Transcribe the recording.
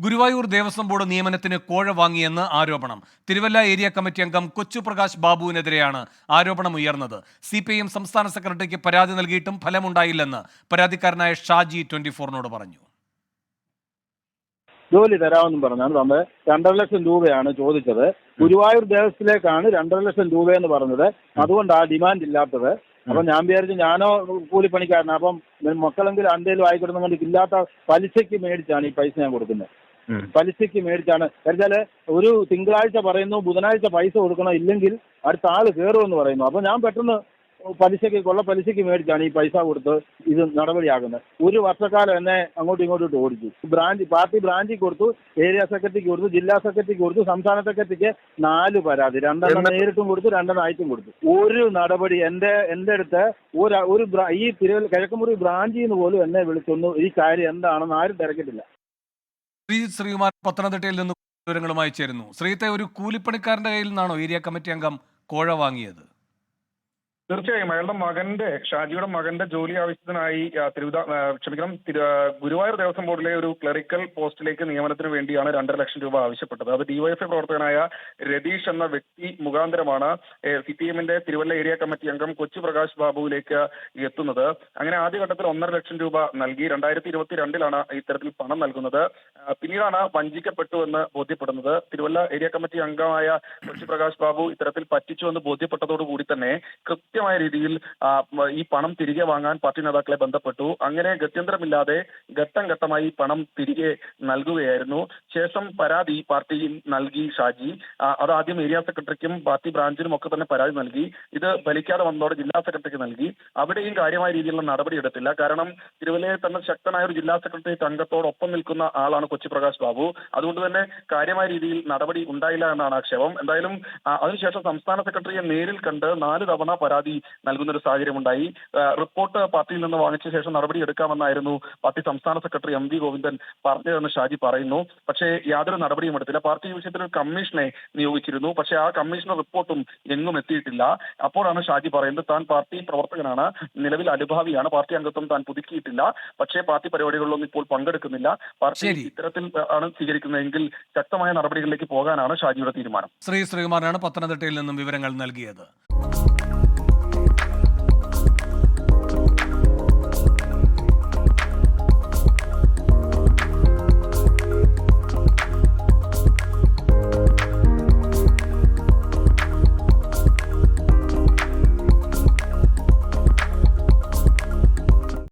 Guruvayur Devaswom board നിയമനത്തിന് കോഴ വാങ്ങിയെന്ന് ആരോപണം. തിരുവല്ല ഏരിയ കമ്മിറ്റി അംഗം കൊച്ചുപ്രകാശ് ബാബുവിനെതിരെയാണ് ആരോപണം ഉയർന്നത്. CPIM സംസ്ഥാന സെക്രട്ടറിക്ക് പരാതി നൽകിയിട്ടും ഫലമുണ്ടായില്ലെന്ന് പരാതിക്കാരനായ ഷാജി 24-നോട് പറഞ്ഞു. ജോലി തരാമെന്നും പറഞ്ഞാണ് നമ്മൾ 2.5 ലക്ഷം രൂപയാണ് ചോദിച്ചത്. ഗുരുവായൂർ ദേവസ്വത്തിലേക്കാണ് 2.5 ലക്ഷം രൂപയെന്ന് പറഞ്ഞത്. അതുകൊണ്ടാണ് ഡിമാൻഡ് ഇല്ലാത്തത്. അപ്പൊ ഞാൻ വിചാരിച്ചു ഞാനോ കൂലിപ്പണിക്കാരനാണ്, അപ്പം മക്കളെങ്കിലും എന്തേലും ആയിക്കോട്ടെ കൊണ്ട് ഇല്ലാത്ത പലിശയ്ക്ക് മേടിച്ചാണ് ഈ പൈസ ഞാൻ കൊടുക്കുന്നത്. പലിശയ്ക്ക് മേടിച്ചാണ് വെച്ചാല് ഒരു തിങ്കളാഴ്ച പറയുന്നു, ബുധനാഴ്ച പൈസ കൊടുക്കണം, ഇല്ലെങ്കിൽ അടുത്ത ആള് കയറുമെന്ന് പറയുന്നു. അപ്പൊ ഞാൻ പെട്ടെന്ന് കൊള്ള പലിശയ്ക്ക് മേടിച്ചാണ് ഈ പൈസ കൊടുത്ത് ഇത് നടപടിയാകുന്നത്. ഒരു വർഷക്കാലം എന്നെ അങ്ങോട്ടും ഇങ്ങോട്ടും ഓടിച്ചു. പാർട്ടി ബ്രാഞ്ചിൽ കൊടുത്തു, ഏരിയ സെക്രട്ടറിക്ക് കൊടുത്തു, ജില്ലാ സെക്രട്ടറിക്ക് കൊടുത്തു, സംസ്ഥാന സെക്രട്ടറിക്ക് 4 പരാതി, 2 നേരിട്ടും കൊടുത്തു, 2 അയച്ചും കൊടുത്തു. ഒരു നടപടി എന്റെ അടുത്ത് ഈ കിഴക്കുമുറി ബ്രാഞ്ചിൽ നിന്ന് പോലും എന്നെ വിളിച്ചൊന്നു ഈ കാര്യം എന്താണെന്ന് ആരും തിരക്കിട്ടില്ല. ശ്രീകുമാർ പത്തനംതിട്ടയിൽ നിന്ന് വിവരങ്ങളുമായി ചേരുന്നു. ശ്രീത്തെ, ഒരു കൂലിപ്പണിക്കാരന്റെ കയ്യിൽ നിന്നാണോ ഏരിയ കമ്മിറ്റി അംഗം കോഴ വാങ്ങിയത്? തീർച്ചയായും അയാളുടെ മകന്റെ, ഷാജിയുടെ മകന്റെ ജോലി ആവശ്യത്തിനായി ഗുരുവായൂർ ദേവസ്വം ബോർഡിലെ ഒരു ക്ലറിക്കൽ പോസ്റ്റിലേക്ക് നിയമനത്തിന് വേണ്ടിയാണ് 2.5 ലക്ഷം രൂപ ആവശ്യപ്പെട്ടത്. അത് DYFI പ്രവർത്തകനായ രതീഷ് എന്ന വ്യക്തി മുഖാന്തരമാണ് CPIMന്റെ തിരുവല്ല ഏരിയ കമ്മിറ്റി അംഗം കൊച്ചുപ്രകാശ് ബാബുവിലേക്ക് എത്തുന്നത്. അങ്ങനെ ആദ്യഘട്ടത്തിൽ 1.5 ലക്ഷം രൂപ നൽകി. 2022-ലാണ് ഇത്തരത്തിൽ പണം നൽകുന്നത്. പിന്നീടാണ് വഞ്ചിക്കപ്പെട്ടു എന്ന് ബോധ്യപ്പെടുന്നത്. തിരുവല്ല ഏരിയ കമ്മിറ്റി അംഗമായ കൊച്ചുപ്രകാശ് ബാബു ഇത്തരത്തിൽ പറ്റിച്ചുവെന്ന് ബോധ്യപ്പെട്ടതോടുകൂടി തന്നെ കൃത്യമായ രീതിയിൽ ഈ പണം തിരികെ വാങ്ങാൻ പാർട്ടി നേതാക്കളെ ബന്ധപ്പെട്ടു. അങ്ങനെ ഗത്യന്തരമില്ലാതെ ഘട്ടം ഘട്ടമായി പണം തിരികെ നൽകുകയായിരുന്നു. ശേഷം പരാതി പാർട്ടിയിൽ നൽകി ഷാജി. അതാദ്യം ഏരിയ സെക്രട്ടറിക്കും പാർട്ടി ബ്രാഞ്ചിനും ഒക്കെ തന്നെ പരാതി നൽകി. ഇത് ഫലിക്കാതെ വന്നതോടെ ജില്ലാ സെക്രട്ടറിക്ക് നൽകി. അവിടെയും കാര്യമായ രീതിയിലുള്ള നടപടി എടുത്തില്ല. കാരണം തിരുവല്ലയിൽ തന്നെ ശക്തനായ ഒരു ജില്ലാ സെക്രട്ടറി അംഗത്തോടൊപ്പം നിൽക്കുന്ന ആളാണ് കൊച്ചുപ്രകാശ് ബാബു. അതുകൊണ്ട് തന്നെ കാര്യമായ രീതിയിൽ നടപടി ഉണ്ടായില്ല എന്നാണ് ആക്ഷേപം. എന്തായാലും അതിനുശേഷം സംസ്ഥാന സെക്രട്ടറിയെ നേരിൽ കണ്ട് 4 തവണ പരാതി നൽകുന്ന ഒരു സാഹചര്യം ഉണ്ടായി. റിപ്പോർട്ട് പാർട്ടിയിൽ നിന്ന് വാങ്ങിച്ച ശേഷം നടപടി എടുക്കാമെന്നായിരുന്നു പാർട്ടി സംസ്ഥാന സെക്രട്ടറി MV ഗോവിന്ദൻ പറഞ്ഞതെന്ന് ഷാജി പറയുന്നു. പക്ഷേ യാതൊരു നടപടിയും എടുത്തില്ല. പാർട്ടി ഈ വിഷയത്തിൽ ഒരു കമ്മീഷനെ നിയോഗിച്ചിരുന്നു. പക്ഷേ ആ കമ്മീഷണർ റിപ്പോർട്ടും എങ്ങും എത്തിയിട്ടില്ല. അപ്പോഴാണ് ഷാജി പറയുന്നത് താൻ പാർട്ടി പ്രവർത്തകനാണ്, നിലവിൽ അനുഭാവിയാണ്, പാർട്ടി അംഗത്വം താൻ പുതുക്കിയിട്ടില്ല, പക്ഷേ പാർട്ടി പരിപാടികളിലൊന്നും ഇപ്പോൾ പങ്കെടുക്കുന്നില്ല, പാർട്ടി ഇത്തരത്തിൽ ആണ് സ്വീകരിക്കുന്നതെങ്കിൽ ശക്തമായ നടപടികളിലേക്ക് പോകാനാണ് ഷാജിയുടെ തീരുമാനം. ശ്രീകുമാറാണ് പത്തനംതിട്ടയിൽ നിന്നും വിവരങ്ങൾ നൽകിയത്.